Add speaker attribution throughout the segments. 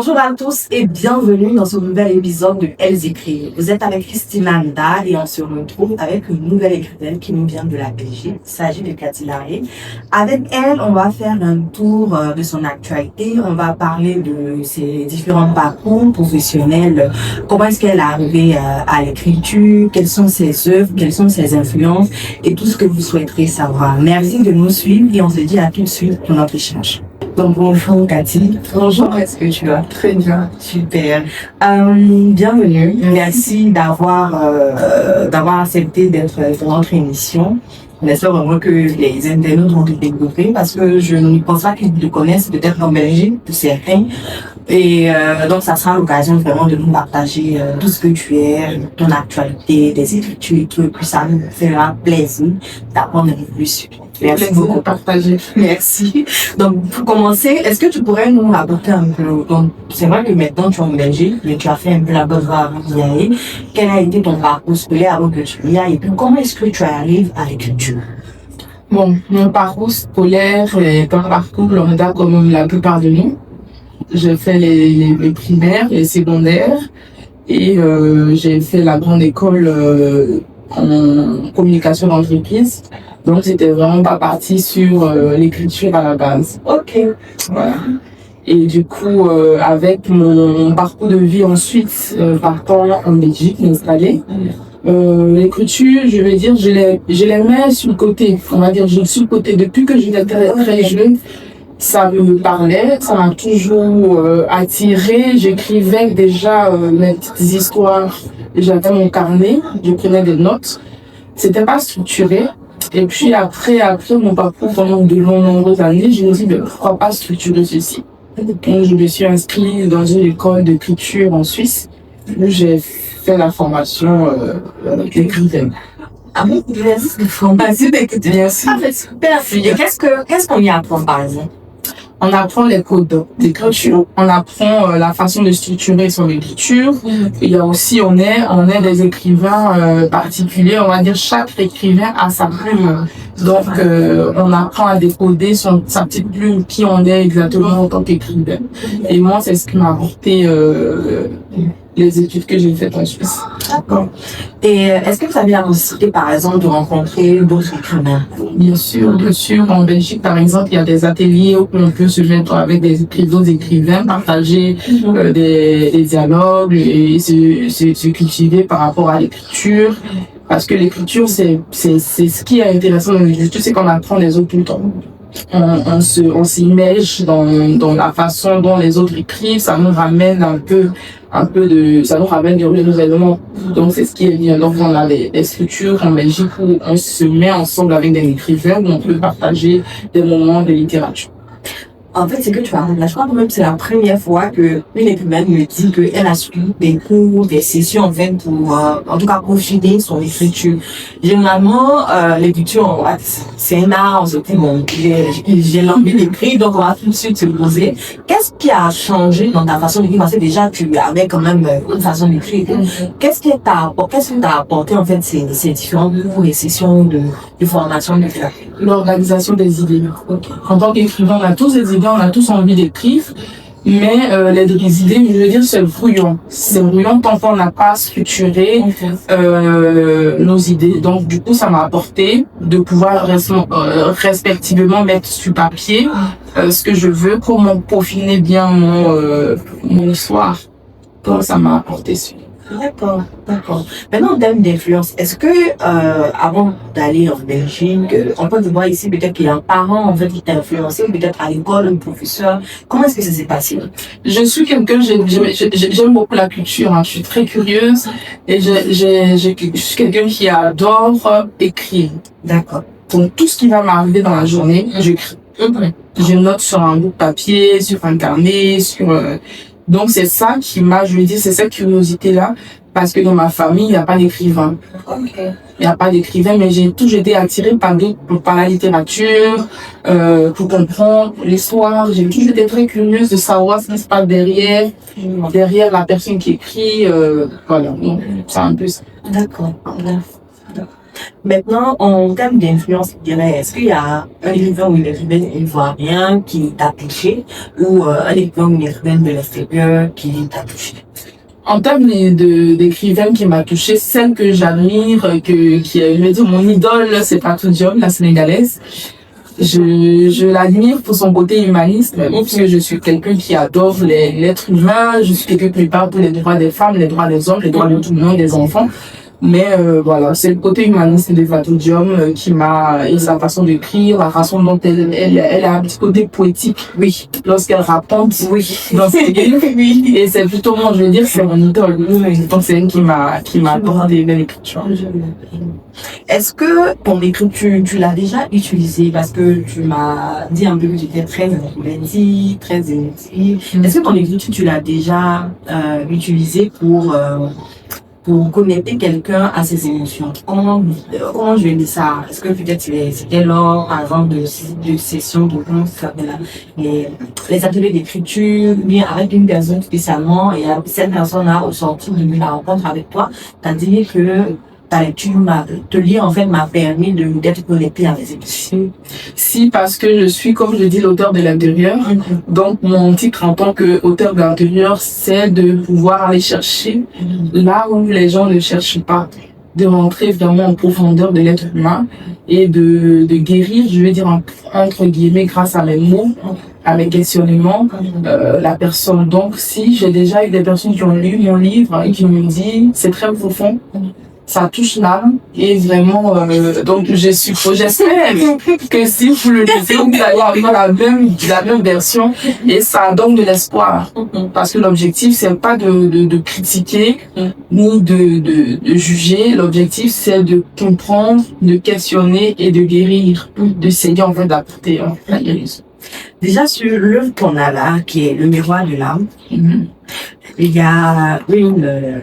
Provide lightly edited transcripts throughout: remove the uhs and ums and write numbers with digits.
Speaker 1: Bonjour à tous et bienvenue dans ce nouvel épisode de Elles écrivent. Vous êtes avec Christina Nda et on se retrouve avec une nouvelle écrivaine qui nous vient de la Belgique. Il s'agit de Cathy Larrey. Avec elle, on va faire un tour de son actualité. On va parler de ses différents parcours professionnels. Comment est-ce qu'elle est arrivée à l'écriture? Quelles sont ses œuvres? Quelles sont ses influences? Et tout ce que vous souhaiterez savoir. Merci de nous suivre et on se dit à tout de suite pour notre échange. Donc bonjour Cathy.
Speaker 2: Bonjour, est-ce que tu vas? Très bien.
Speaker 1: Super. Bienvenue. Merci d'avoir accepté d'être dans notre émission. On espère vraiment que les internautes vont te découvrir parce que je ne pense pas qu'ils te connaissent peut-être en Belgique, pour certains. Et donc ça sera l'occasion vraiment de nous partager tout ce que tu es, ton actualité, des écritures et tout. Et puis ça nous fera plaisir d'apprendre un peu plus sur toi.
Speaker 2: Merci beaucoup. Partager.
Speaker 1: Merci. Donc, pour commencer, est-ce que tu pourrais nous raconter un peu, donc, c'est vrai que maintenant tu es en Belgique, mais tu as fait un peu la base à Yaé. Quel a été ton parcours scolaire avant que tu y ailles? Et puis, comment est-ce que tu arrives à l'écriture?
Speaker 2: Bon, mon parcours scolaire est un parcours lambda comme la plupart de nous. J'ai fait les primaires, les secondaires et j'ai fait la grande école en communication d'entreprise. Donc, c'était vraiment pas parti sur l'écriture à la base.
Speaker 1: Ok.
Speaker 2: Voilà. Et du coup, avec mon parcours de vie ensuite, partant en Belgique, m'installer, l'écriture, je vais dire, je les mets sur le côté. On va dire, sur le côté. Depuis que j'étais très jeune, ça me parlait, ça m'a toujours attiré. J'écrivais déjà mes petites histoires. J'avais mon carnet, je prenais des notes. C'était pas structuré. Et puis après mon parcours pendant de nombreuses années, je me dis, mais pourquoi pas structurer ceci? Donc je me suis inscrite dans une école d'écriture en Suisse, où j'ai fait la formation d'écrivaine.
Speaker 1: Ah bon, c'est une formation d'écriture.
Speaker 2: Bien sûr.
Speaker 1: Ah, c'est super. Qu'est-ce qu'on y apprend par exemple?
Speaker 2: On apprend les codes d'écriture, on apprend la façon de structurer son écriture. Il y a aussi, on est des écrivains particuliers, on va dire chaque écrivain a sa plume. Donc, on apprend à décoder sa petite plume, qui on est exactement en tant qu'écrivain. Et moi, c'est ce qui m'a apporté les études que j'ai faites en Suisse.
Speaker 1: D'accord. Et est-ce que vous avez la possibilité, par exemple, de rencontrer d'autres écrivains?
Speaker 2: Bien sûr, bien sûr. En Belgique, par exemple, il y a des ateliers où on peut se mettre avec d'autres écrivains, partager des dialogues et se cultiver par rapport à l'écriture. Parce que l'écriture, c'est ce qui est intéressant dans l'écriture, c'est qu'on apprend les autres tout le temps. On s'immerge dans la façon dont les autres écrivent, ça nous ramène ça nous ramène du renouvellement. Donc c'est ce qui est bien. Donc on a des structures en Belgique où on se met ensemble avec des écrivains, où on peut partager des moments de littérature.
Speaker 1: En fait, c'est que tu as là, je crois que même c'est la première fois que une écrivaine me dit qu'elle a suivi des cours, des sessions, en fait, pour, en tout cas, peaufiner son écriture. Généralement, l'écriture, c'est un art, on se dit, bon, j'ai l'envie d'écrire, donc on va tout de suite se poser. Qu'est-ce qui a changé dans ta façon d'écrire? Parce que déjà, tu avais quand même une façon d'écrire. Qu'est-ce que t'a apporté, en fait, ces différents cours et sessions de formation de faire?
Speaker 2: L'organisation des idées.
Speaker 1: Okay.
Speaker 2: En tant qu'écrivain, on a tous des idées, on a tous envie d'écrire, mais les idées, je veux dire, c'est brouillon. C'est brouillon tant qu'on n'a pas structuré nos idées. Donc, du coup, ça m'a apporté de pouvoir respectivement mettre sur papier ce que je veux, comment peaufiner bien mon histoire. Donc, ça m'a apporté ça.
Speaker 1: D'accord. Maintenant, en termes d'influence, est-ce que avant d'aller en Belgique, on peut te voir ici, peut-être qu'il y a un parent en fait qui t'a influencé, peut-être à l'école, un professeur. Comment est-ce que ça s'est passé?
Speaker 2: Je suis j'aime beaucoup la culture, hein. Je suis très curieuse et je suis quelqu'un qui adore écrire.
Speaker 1: D'accord.
Speaker 2: Donc tout ce qui va m'arriver dans la journée, j'écris. Je note sur un bout de papier, sur un carnet, donc c'est ça qui m'a, je veux dire, c'est cette curiosité-là, parce que dans ma famille, il n'y a pas d'écrivain.
Speaker 1: Okay.
Speaker 2: Il n'y a pas d'écrivain, mais j'ai toujours été attirée par la littérature, pour comprendre l'histoire. J'ai toujours été très curieuse de savoir ce qui se passe derrière la personne qui écrit, voilà. Donc, c'est un peu ça.
Speaker 1: D'accord. Maintenant, en termes d'influence littéraire, est-ce qu'il y a un écrivain ou une écrivaine ivoirien qui t'a touché ou un écrivain ou une écrivaine de l'extérieur qui t'a touché?
Speaker 2: En termes d'écrivaine qui m'a touchée, celle que j'admire, qui est, je vais dire, mon idole, c'est Fatou Diom, la sénégalaise. Je l'admire pour son côté humaniste, puisque je suis quelqu'un qui adore l'être humain, je suis quelqu'un qui parle pour les droits des femmes, les droits des hommes, les droits de tout le monde, des enfants. Mais voilà, c'est le côté humaniste de Fatou Diom qui m'a, et sa façon d'écrire, la façon dont elle a un petit côté poétique, oui, lorsqu'elle raconte, oui, dans ses livres, oui. Et c'est plutôt moi, je veux dire, c'est mon idole. Donc c'est elle qui m'a apporté l'écriture.
Speaker 1: Est-ce que ton écriture, tu l'as déjà utilisée parce que tu m'as dit un peu que tu étais très introvertie, très émotive. Est-ce que ton écriture, tu l'as déjà utilisée pour connecter quelqu'un à ses émotions? Comment je vais dire ça? Est-ce que peut-être c'était lors, par exemple, de sessions de les ateliers d'écriture, bien avec une personne spécialement, et cette personne-là, au sortir de la rencontre avec toi, t'as dit que ta lecture te lire, en fait, m'a permis d'être connecté à mes émotions.
Speaker 2: Si, parce que je suis, comme je dis, l'auteur de l'intérieur. Donc, mon titre en tant qu'auteur de l'intérieur, c'est de pouvoir aller chercher là où les gens ne cherchent pas, de rentrer vraiment en profondeur de l'être humain et de guérir, je vais dire, entre guillemets, grâce à mes mots, à mes questionnements, la personne. Donc, si j'ai déjà eu des personnes qui ont lu mon livre et qui me disent, c'est très profond, ça touche l'âme et vraiment donc j'espère que si vous le lisez vous allez avoir la même version et ça donne de l'espoir parce que l'objectif c'est pas de critiquer ni de juger, l'objectif c'est de comprendre, de questionner et de guérir, d'essayer en fait d'apporter la guérison.
Speaker 1: Déjà sur l'œuvre qu'on a là qui est le miroir de l'âme, il y a une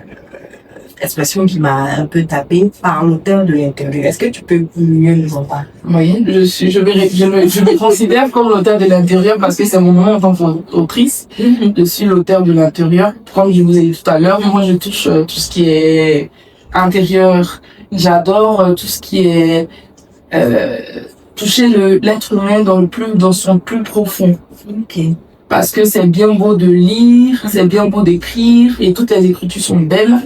Speaker 1: expression qui m'a un peu tapé par l'auteur de l'intérieur. Est-ce que tu peux mieux nous en parler?
Speaker 2: Oui, je me considère comme l'auteur de l'intérieur parce que c'est mon nom en tant qu'autrice. Je suis l'auteur de l'intérieur. Comme je vous ai dit tout à l'heure, moi je touche tout ce qui est intérieur. J'adore tout ce qui est toucher l'être humain dans son plus profond.
Speaker 1: Okay.
Speaker 2: Parce que c'est bien beau de lire, c'est bien beau d'écrire et toutes les écritures sont belles.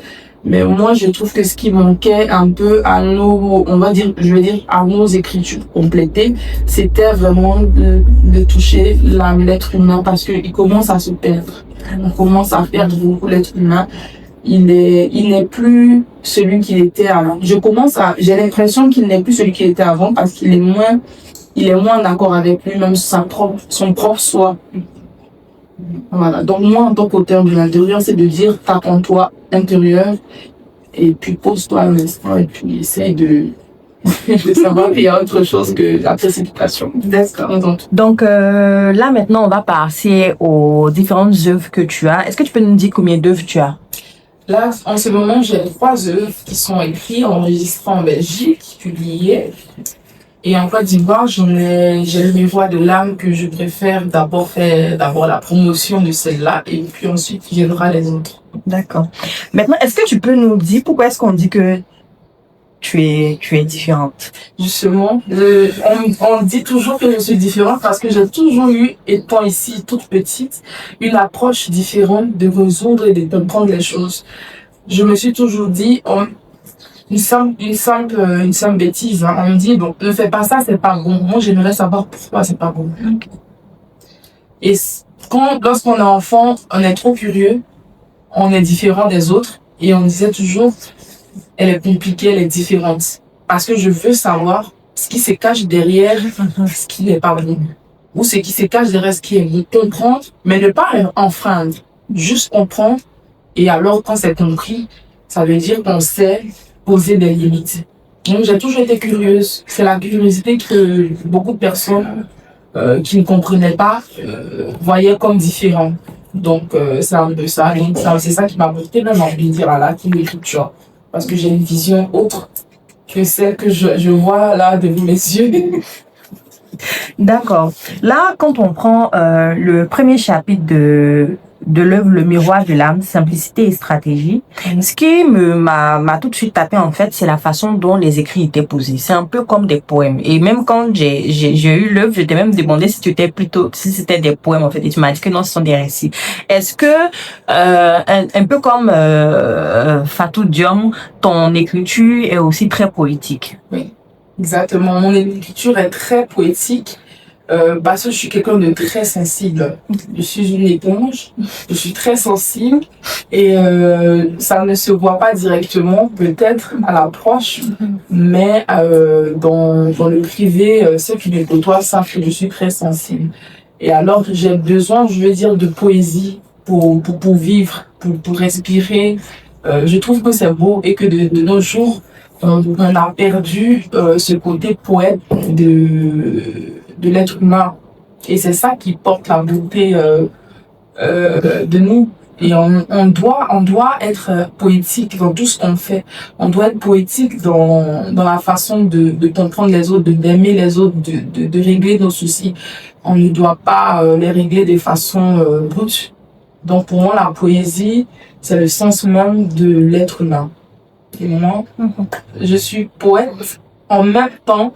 Speaker 2: Mais moi, je trouve que ce qui manquait un peu à à nos écritures complétées, c'était vraiment de toucher l'être humain parce qu'il commence à se perdre. On commence à perdre beaucoup l'être humain. Il n'est plus celui qu'il était avant. J'ai l'impression qu'il n'est plus celui qu'il était avant parce qu'il est moins en accord avec lui-même, son propre soi. Voilà. Donc moi, en tant qu'auteur de l'intérieur, c'est de dire, tape en toi intérieur, et puis pose-toi un instant, et puis essaye de savoir qu'il y a autre chose que la précipitation.
Speaker 1: D'accord.
Speaker 3: Donc là, maintenant, on va passer aux différentes œuvres que tu as. Est-ce que tu peux nous dire combien d'œuvres tu as?
Speaker 2: Là, en ce moment, j'ai 3 œuvres qui sont écrites, enregistrées en Belgique, publiées. Et en Côte d'Ivoire, j'ai le miroir de l'âme que je préfère d'abord la promotion de celle-là et puis ensuite viendra les autres.
Speaker 3: D'accord. Maintenant, est-ce que tu peux nous dire pourquoi est-ce qu'on dit que tu es différente?
Speaker 2: Justement, on dit toujours que je suis différente parce que j'ai toujours eu, étant ici toute petite, une approche différente de résoudre et de comprendre les choses. Je me suis toujours dit, une simple bêtise, hein. On me dit, donc, ne fais pas ça, c'est pas bon. Moi, j'aimerais savoir pourquoi c'est pas bon. Et lorsqu'on est enfant, on est trop curieux, on est différent des autres, et on disait toujours, elle est compliquée, elle est différente. Parce que je veux savoir ce qui se cache derrière ce qui n'est pas bon. Ou ce qui se cache derrière ce qui est bon. Comprendre, mais ne pas enfreindre. Juste comprendre, et alors, quand c'est compris, ça veut dire qu'on sait poser des limites. Donc j'ai toujours été curieuse. C'est la curiosité que beaucoup de personnes qui ne comprenaient pas voyaient comme différent. Donc c'est un peu ça. Donc c'est ça qui m'a monté même envie de dire à la l'écriture. Parce que j'ai une vision autre que celle que je vois là devant mes yeux.
Speaker 3: D'accord. Là, quand on prend le premier chapitre de l'œuvre Le miroir de l'âme, simplicité et stratégie, ce qui m'a tout de suite tapé en fait, c'est la façon dont les écrits étaient posés. C'est un peu comme des poèmes. Et même quand j'ai eu l'œuvre, je t'ai même demandé si c'était des poèmes en fait. Et tu m'as dit que non, ce sont des récits. Est-ce que un peu comme Fatou Diom, ton écriture est aussi très poétique?
Speaker 2: Oui, exactement. Mon écriture est très poétique. Parce que je suis quelqu'un de très sensible. Je suis une éponge, je suis très sensible et ça ne se voit pas directement, peut-être à l'approche, mais dans le privé, ceux qui me côtoient savent que je suis très sensible. Et alors j'ai besoin, je veux dire, de poésie pour vivre, pour respirer. Je trouve que c'est beau et que de nos jours, on a perdu ce côté poète de l'être humain. Et c'est ça qui porte la beauté de nous. Et on doit être poétique dans tout ce qu'on fait. On doit être poétique dans la façon de comprendre les autres, d'aimer les autres, de régler nos soucis. On ne doit pas les régler de façon brute. Donc pour moi, la poésie, c'est le sens même de l'être humain. Et moi, je suis poète en même temps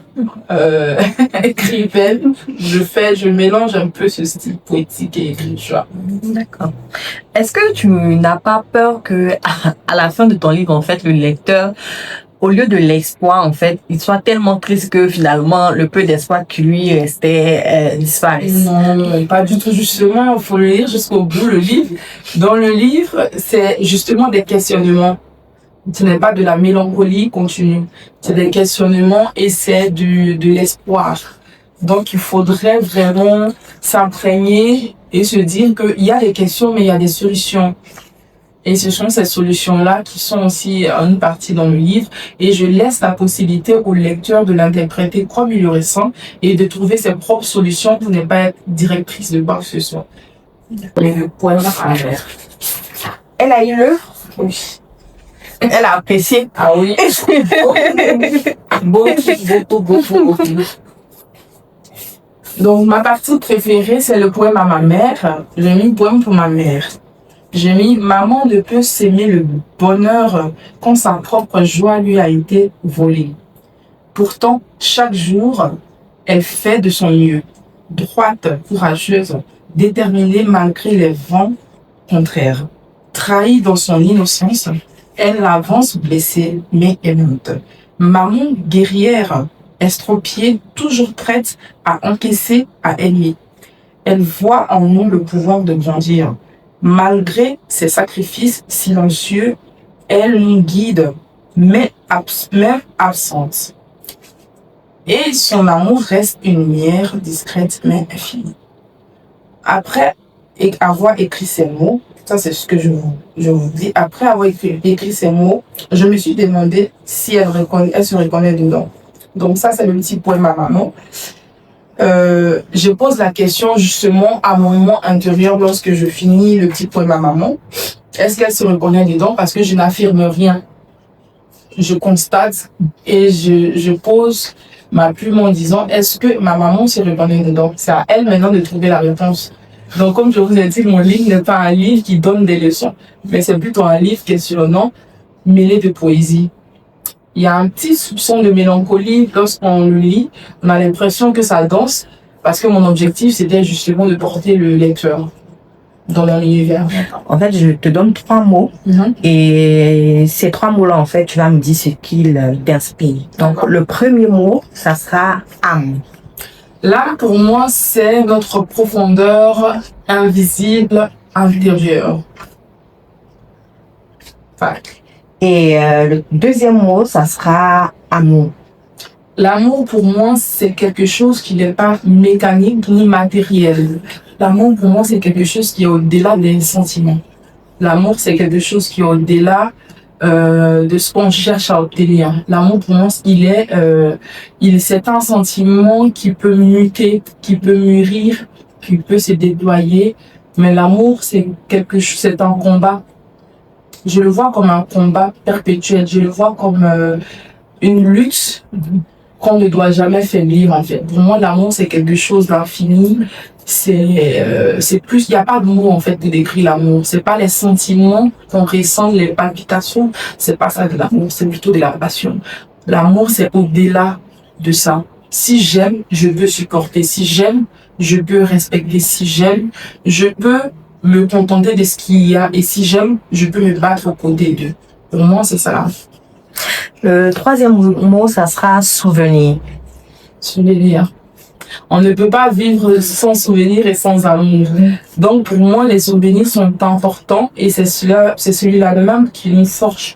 Speaker 2: écrivaine. Je mélange un peu ce style poétique et écriture.
Speaker 3: D'accord. Est-ce que tu n'as pas peur que à la fin de ton livre, en fait, le lecteur, au lieu de l'espoir, en fait, il soit tellement triste que finalement, le peu d'espoir qui lui restait disparaisse?
Speaker 2: Non, pas du tout. Justement, il faut le lire jusqu'au bout, le livre. Dans le livre, c'est justement des questionnements. Ce n'est pas de la mélancolie continue. C'est des questionnements et c'est de l'espoir. Donc, il faudrait vraiment s'imprégner et se dire qu'il y a des questions, mais il y a des solutions. Et ce sont ces solutions-là qui sont aussi une partie dans le livre. Et je laisse la possibilité au lecteur de l'interpréter comme il le ressent et de trouver ses propres solutions pour ne pas être directrice de quoi que ce soit. Mais le poème à travers.
Speaker 3: Elle a eu l'œuvre?
Speaker 2: Oui.
Speaker 3: Elle a apprécié.
Speaker 2: Ah oui. Beaucoup. Donc, ma partie préférée, c'est le poème à ma mère. J'ai mis le poème pour ma mère. J'ai mis « Maman ne peut s'aimer le bonheur quand sa propre joie lui a été volée. Pourtant, chaque jour, elle fait de son mieux. Droite, courageuse, déterminée malgré les vents contraires. Trahie dans son innocence, elle avance blessée, mais aimante. Maman guerrière, estropiée, toujours prête à encaisser, à aimer. Elle voit en nous le pouvoir de grandir. Malgré ses sacrifices silencieux, elle nous guide, mais absente. Et son amour reste une lumière discrète mais infinie. » Après avoir écrit ces mots, ça c'est ce que je vous dis, après avoir écrit ces mots, je me suis demandé si elle se reconnaît dedans. Donc ça c'est le petit poème à maman. Je pose la question justement à mon moment intérieur lorsque je finis le petit poème à maman. Est-ce qu'elle se reconnaît dedans? Parce que je n'affirme rien. Je constate et je pose ma plume en disant est-ce que ma maman se reconnaît dedans? C'est à elle maintenant de trouver la réponse. Donc comme je vous ai dit, mon livre n'est pas un livre qui donne des leçons, mais c'est plutôt un livre questionnant, mêlé de poésie. Il y a un petit soupçon de mélancolie lorsqu'on le lit. On a l'impression que ça danse parce que mon objectif, c'était justement de porter le lecteur dans leur univers.
Speaker 3: En fait, je te donne 3 mots et ces 3 mots-là, en fait, tu vas me dire ce qu'ils t'inspirent. Donc, le premier mot, ça sera âme.
Speaker 2: L'âme, pour moi, c'est notre profondeur invisible intérieure.
Speaker 3: Et le deuxième mot, ça sera amour.
Speaker 2: L'amour, pour moi, c'est quelque chose qui n'est pas mécanique ni matériel. L'amour, pour moi, c'est quelque chose qui est au-delà des sentiments. L'amour, c'est quelque chose qui est au-delà de ce qu'on cherche à obtenir. L'amour, pour moi, c'est un sentiment qui peut muter, qui peut mûrir, qui peut se déployer. Mais l'amour, c'est un combat. Je le vois comme un combat perpétuel. Je le vois comme une lutte qu'on ne doit jamais faiblir, en fait. Pour moi, l'amour, c'est quelque chose d'infini. C'est plus, il n'y a pas de mots, en fait, de décrire l'amour. C'est pas les sentiments qu'on ressent, les palpitations. C'est pas ça de l'amour, c'est plutôt de la passion. L'amour, c'est au-delà de ça. Si j'aime, je peux supporter. Si j'aime, je peux respecter. Si j'aime, je peux me contenter de ce qu'il y a. Et si j'aime, je peux me battre au côté d'eux. Pour moi, c'est ça.
Speaker 3: Le troisième mot, ça sera souvenir.
Speaker 2: Souvenir. On ne peut pas vivre sans souvenirs et sans amour. Donc, pour moi, les souvenirs sont importants et c'est celui-là même qui nous forge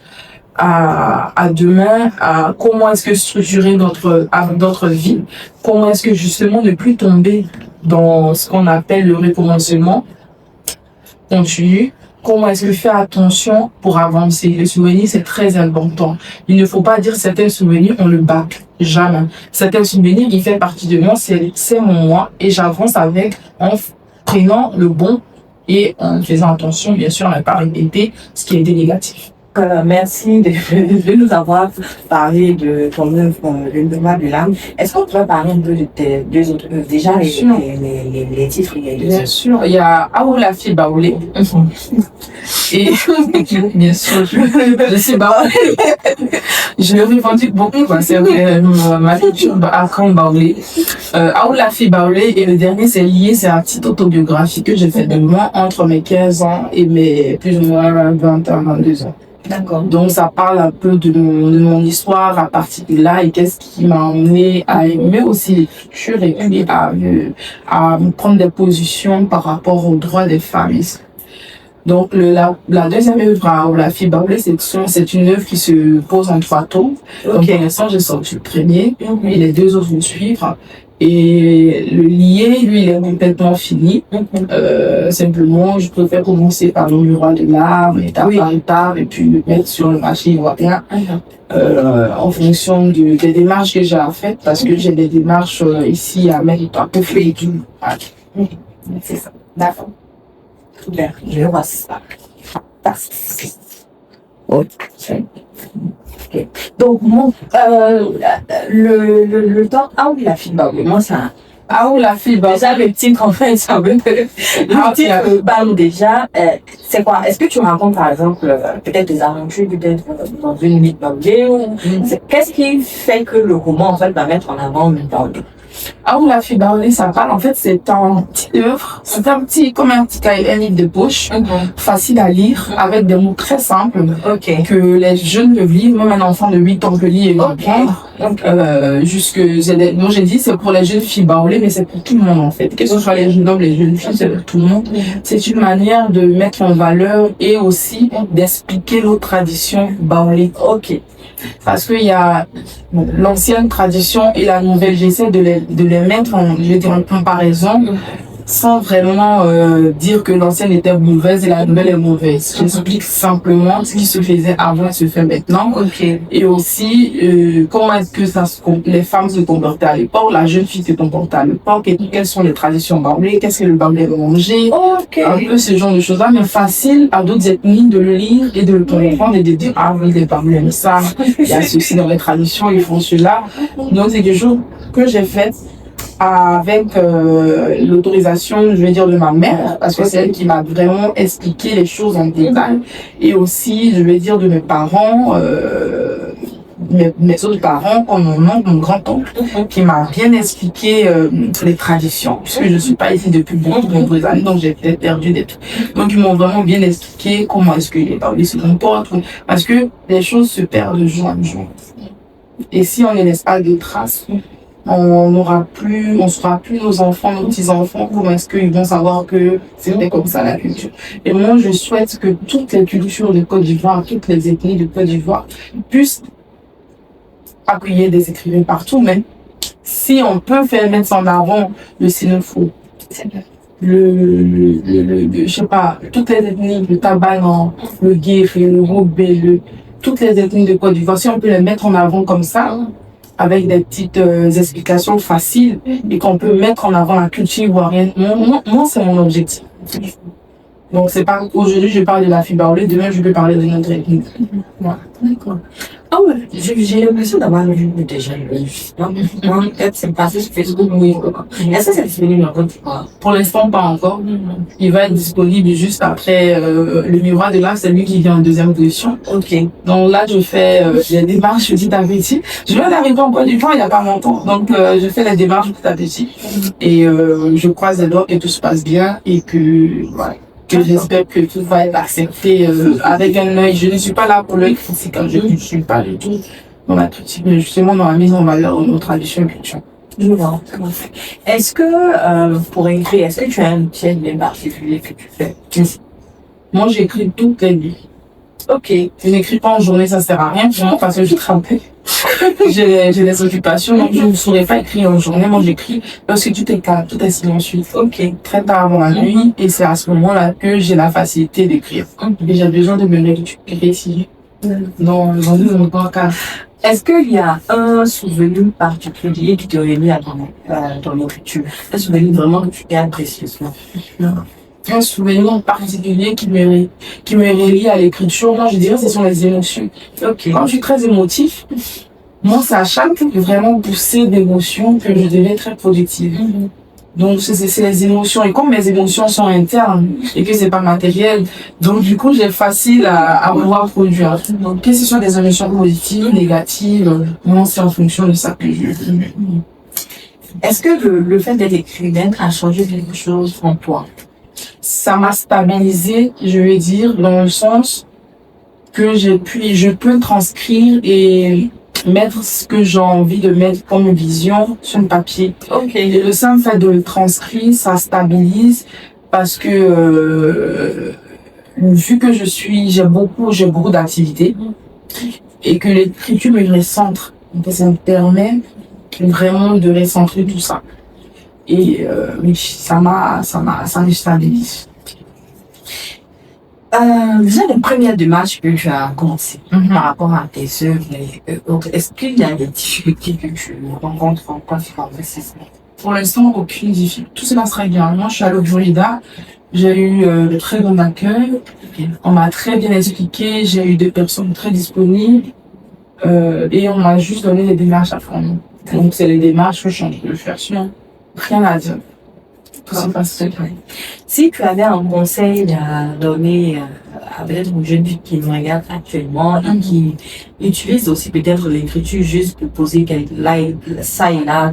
Speaker 2: à demain, à comment est-ce que structurer notre vie, comment est-ce que justement ne plus tomber dans ce qu'on appelle le recommencement continu. Comment est-ce que faire attention pour avancer? Le souvenir, c'est très important. Il ne faut pas dire certains souvenirs, on le bâcle. Jamais. Certains souvenirs, il fait partie de moi, c'est mon moi, et j'avance avec en prenant le bon et en faisant attention, bien sûr, à ne pas répéter ce qui a été négatif.
Speaker 1: Merci de nous avoir parlé de ton œuvre, Le Miroir de l'âme. Est-ce qu'on pourrait parler un peu de tes deux autres œuvres? Déjà, les titres, il y a deux.
Speaker 2: Bien sûr, il y a Aoula Fi Baoulé. Et bien sûr, je sais Baoulé. Je le revendique beaucoup, quoi. C'est ma culture Akram Baoulé. Aoula Fi Baoulé, et le dernier, c'est lié, c'est un petit autobiographie que j'ai fait de moi entre mes 15 ans et mes plus ou moins 20 ans, 22 ans.
Speaker 1: D'accord.
Speaker 2: Donc, ça parle un peu de mon histoire à partir de là et qu'est-ce qui m'a emmené à aimer aussi l'écriture et puis à prendre des positions par rapport aux droits des femmes. Donc, la deuxième œuvre à La Fille Baoulé, c'est une œuvre qui se pose en 3 tomes. Donc, pour l'instant, j'ai sorti le premier et les 2 autres vont suivre. Et le lié, lui, il est complètement fini. Simplement, je préfère commencer par Le Miroir de l'âme, étape par étape, et puis le mettre sur le marché ivoirien, en fonction des démarches que j'ai à faire, parce que j'ai des démarches ici à Méritois, pour faire et tout.
Speaker 1: C'est ça. D'accord. Super. Je vois ça. Fantastique. Ok. Donc, le temps, La Fille Baoulé, moi, ça.
Speaker 2: La Fille Baoulé.
Speaker 1: Déjà, le titre, en fait, ça veut. Le titre parle déjà. C'est quoi? Est-ce que tu racontes, par exemple, peut-être des aventures, peut-être dans une mythe Baoulé ou qu'est-ce qui fait que le roman, en fait, va mettre en avant une Baoulé?
Speaker 2: La Fille Baoulé, ça parle, en fait, c'est un petit œuvre, c'est un petit, comme un petit cahier, un livre de poche, facile à lire, avec des mots très simples, que les jeunes peuvent lire, même un enfant de 8 ans peut lire et comprendre. J'ai dit, c'est pour les jeunes filles Baoulé, mais c'est pour tout le monde, en fait. Que ce soit les jeunes hommes, les jeunes filles, c'est pour tout le monde. C'est une manière de mettre en valeur et aussi d'expliquer nos traditions Baoulé. Parce qu'il y a l'ancienne tradition et la nouvelle, j'essaie de les mettre en comparaison sans vraiment dire que l'ancienne était mauvaise et la nouvelle est mauvaise. J'explique simplement ce qui se faisait avant et se fait maintenant. Et aussi comment est-ce que les femmes se comportaient à l'époque, la jeune fille se comportait à l'époque, et quelles sont les traditions baoulées, qu'est-ce que le baoulé va manger, un peu ce genre de choses-là, mais facile à d'autres ethnies de le lire et de le comprendre et de dire ah oui, les baoulés aiment ça, il y a ceci dans les traditions, ils font cela. Donc c'est quelque chose que j'ai fait avec l'autorisation, je vais dire, de ma mère, parce que c'est elle qui m'a vraiment expliqué les choses en détail, et aussi, je vais dire, de mes parents, mes autres parents, comme mon oncle, mon grand-oncle, qui m'a bien expliqué les traditions, puisque je ne suis pas ici depuis beaucoup de nombreuses années, donc j'ai peut-être perdu des trucs. Donc ils m'ont vraiment bien expliqué comment est-ce que les Baoulés se comportent, parce que les choses se perdent de jour en jour. Et si on ne laisse pas de traces, on sera plus nos enfants, nos petits-enfants, comment est-ce qu'ils vont savoir que c'était comme ça la culture. Et moi, je souhaite que toutes les cultures de Côte d'Ivoire, toutes les ethnies de Côte d'Ivoire puissent accueillir des écrivains partout, mais si on peut faire mettre en avant le Sénéfou, je sais pas, toutes les ethnies, le Tabanan, le Guéré, le Robé, toutes les ethnies de Côte d'Ivoire, si on peut les mettre en avant comme ça, avec des petites explications faciles et qu'on peut mettre en avant la culture ivoirienne. Moi, c'est mon objectif. Donc, c'est pas aujourd'hui, je parle de La Fille Baoulé, demain, je peux parler de notre ethnie.
Speaker 1: D'accord. Ah ouais, j'ai l'impression d'avoir vu déjà le moi, peut-être c'est passé sur Facebook, oui. Est-ce que c'est disponible en Côte d'Ivoire?
Speaker 2: Pour l'instant, pas encore. Il va être disponible juste après le miroir de l'âme, c'est lui qui vient en deuxième position.
Speaker 1: Ok.
Speaker 2: Donc là, je fais les démarches petit à petit. Je viens d'arriver en Côte d'Ivoire il n'y a pas longtemps. Donc, je fais les démarches petit à petit. Et je croise les doigts que tout se passe bien et que, voilà, que j'espère que tout va être accepté avec un œil. Je ne suis pas là pour l'œil critique. Je ne suis pas du tout dans la critique, mais justement dans la mise en valeur de nos traditions et cultures.
Speaker 1: Je vois. Est-ce que, pour écrire, est-ce que tu as un pied bien particulier que tu fais?
Speaker 2: Moi, j'écris toutes les nuits.
Speaker 1: Ok.
Speaker 2: Je n'écris pas en journée, ça sert à rien pour moi parce que je travaille. J'ai des occupations, donc je ne saurais pas écrire en journée. Moi, j'écris lorsque tout est calme, tout est silencieux.
Speaker 1: Ok.
Speaker 2: Très tard avant la nuit, et c'est à ce moment-là que j'ai la facilité d'écrire. Et j'ai besoin de me récupérer ici. Dans mon podcast.
Speaker 1: Est-ce qu'il y a un souvenir particulier qui te relie à ton écriture? Un souvenir vraiment que tu gardes précieusement?
Speaker 2: Un souvenir particulier qui me relie à l'écriture, moi je dirais ce sont les émotions.
Speaker 1: Ok.
Speaker 2: Quand je suis très émotif, moi c'est à chaque fois que vraiment pousser d'émotions que je deviens très productive. Donc c'est les émotions, et comme mes émotions sont internes et que c'est pas matériel, donc du coup j'ai facile à pouvoir produire. Donc que ce soit des émotions positives, négatives, moi c'est en fonction de ça que je...
Speaker 1: Est-ce que le fait d'être écrivaine a changé quelque chose en toi?
Speaker 2: Ça m'a stabilisé, je vais dire, dans le sens que je peux transcrire et mettre ce que j'ai envie de mettre comme vision sur le papier.
Speaker 1: Ok.
Speaker 2: Et le simple fait de le transcrire, ça stabilise parce que vu que j'ai beaucoup d'activités et que l'écriture me recentre. Donc ça me permet vraiment de recentrer tout ça. Et oui, ça me stabilise.
Speaker 1: Déjà, les premières démarches que tu as commencées par rapport à tes œuvres, est-ce qu'il y a des difficultés que tu rencontres quand tu fais ça?
Speaker 2: Pour l'instant, aucune difficulté. Tout se passe très bien. Moi, je suis à l'Oburida. J'ai eu de très bon accueil. On m'a très bien expliqué. J'ai eu des personnes très disponibles. Et on m'a juste donné les démarches à faire. Donc, c'est les démarches que je suis en train de faire. Rien à dire. Tout se passe très bien.
Speaker 1: Si tu avais un conseil à donner à peut-être une jeune fille qui nous regarde actuellement et qui utilise aussi peut-être l'écriture juste pour poser ça et là,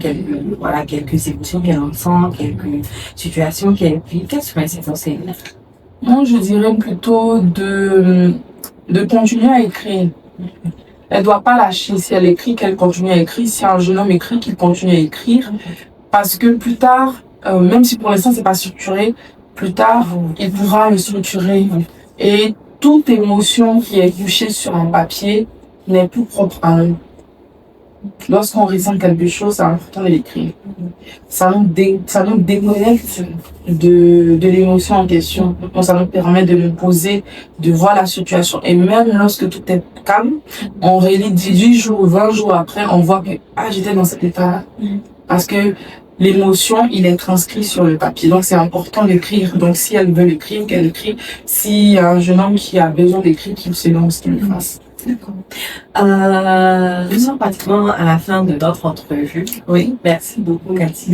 Speaker 1: quelques émotions qu'elle ressent, quelques situations qu'elle vit, quels seraient ces conseils-là?
Speaker 2: Moi, je dirais plutôt de continuer à écrire. Elle doit pas lâcher. Si elle écrit, qu'elle continue à écrire. Si un jeune homme écrit, qu'il continue à écrire. Parce que plus tard, même si pour l'instant c'est pas structuré, plus tard, il pourra le structurer. Et toute émotion qui est couchée sur un papier n'est plus propre à nous. Lorsqu'on ressent quelque chose, c'est important de l'écrire. Ça nous déconnecte de l'émotion en question. Donc, ça nous permet de nous poser, de voir la situation. Et même lorsque tout est calme, on relit 18 jours, 20 jours après, on voit que, j'étais dans cet état-là. Parce que l'émotion, il est transcrit sur le papier. Donc, c'est important d'écrire. Donc, si elle veut l'écrire, qu'elle écrit. S'il y a un jeune homme qui a besoin d'écrire, qu'il se lance, qu'il le fasse.
Speaker 1: D'accord. Nous sommes pratiquement à la fin de notre entrevue.
Speaker 2: Oui.
Speaker 1: Merci beaucoup, Cathy,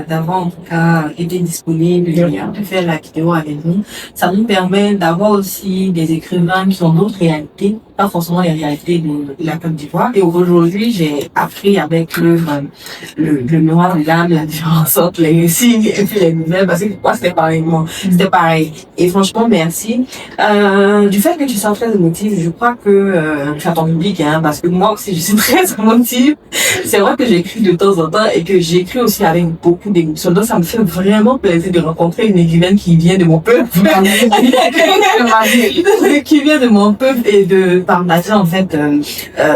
Speaker 1: d'avoir en tout cas été disponible et de faire la vidéo avec nous. Ça nous permet d'avoir aussi des écrivains qui ont d'autres réalités, pas forcément les réalités de la Côte d'Ivoire. Et aujourd'hui, j'ai appris avec le miroir de l'âme, la différence entre les récits et puis les nouvelles, parce que moi, c'était pareil. C'était pareil. Et franchement, merci. Du fait que tu sois très émotive, je crois que tu as ton public, parce que moi aussi, je suis très émotive. C'est vrai que j'écris de temps en temps et que j'écris aussi avec beaucoup d'émotions. Donc, ça me fait vraiment plaisir de rencontrer une écrivaine qui vient de mon peuple. Qui vient de mon peuple et de partager, en fait,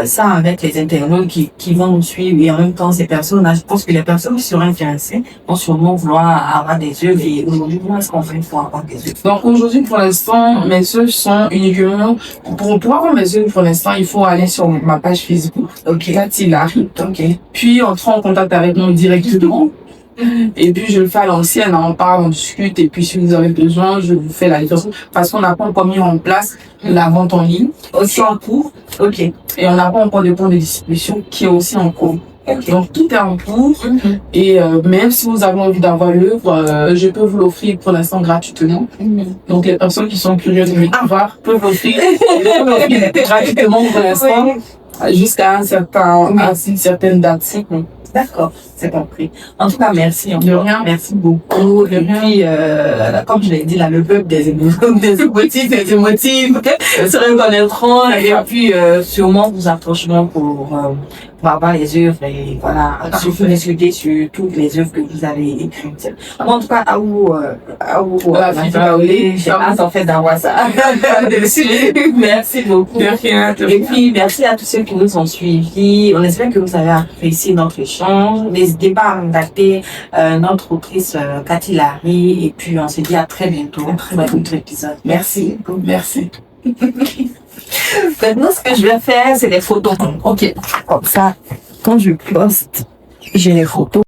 Speaker 1: ça avec les internautes qui vont nous suivre. Et en même temps, ces personnes, je pense que les personnes qui seront intéressées vont sûrement vouloir avoir des œuvres. Et aujourd'hui, comment est-ce qu'on fait pour avoir des œuvres?
Speaker 2: Donc, aujourd'hui, pour l'instant, mes œuvres sont uniquement, pour avoir mes œuvres, pour l'instant, il faut aller sur ma page Facebook.
Speaker 1: Ok.
Speaker 2: Cathy Larry.
Speaker 1: Ok.
Speaker 2: Puis, entrer en contact avec moi directement. Et puis, je le fais à l'ancienne, hein, on parle, on discute, et puis si vous avez besoin, je vous fais la livraison. Parce qu'on n'a pas encore mis en place la vente en ligne.
Speaker 1: Aussi en cours. Ok.
Speaker 2: Et on n'a pas encore de point de distribution qui est aussi en cours.
Speaker 1: Ok.
Speaker 2: Donc, tout est en cours. Et même si vous avez envie d'avoir l'œuvre, je peux vous l'offrir pour l'instant gratuitement. Donc, les personnes qui sont curieuses de me voir peuvent l'offrir gratuitement pour l'instant, jusqu'à une certaine date.
Speaker 1: D'accord, c'est compris. En tout cas, merci.
Speaker 2: De rien.
Speaker 1: Merci beaucoup. Et puis, comme je l'ai dit, là, le peuple des émotifs se reconnaîtront. Et puis, sûrement, vous approcheront pour avoir les œuvres et voilà, vous expliquer sur toutes les œuvres que vous avez écrites. En tout cas, à vous, j'ai hâte en fait d'avoir ça dessus. Merci beaucoup.
Speaker 2: De rien.
Speaker 1: Et puis, merci à tous ceux qui nous ont suivis. On espère que vous avez apprécié notre échange. N'hésitez pas à contacter notre autrice Cathy Larry. Et puis, on se dit à très bientôt pour un autre épisode. Merci.
Speaker 2: Merci.
Speaker 1: Maintenant, ce que je vais faire, c'est des photos. Ok. Comme ça, quand je poste, j'ai les photos.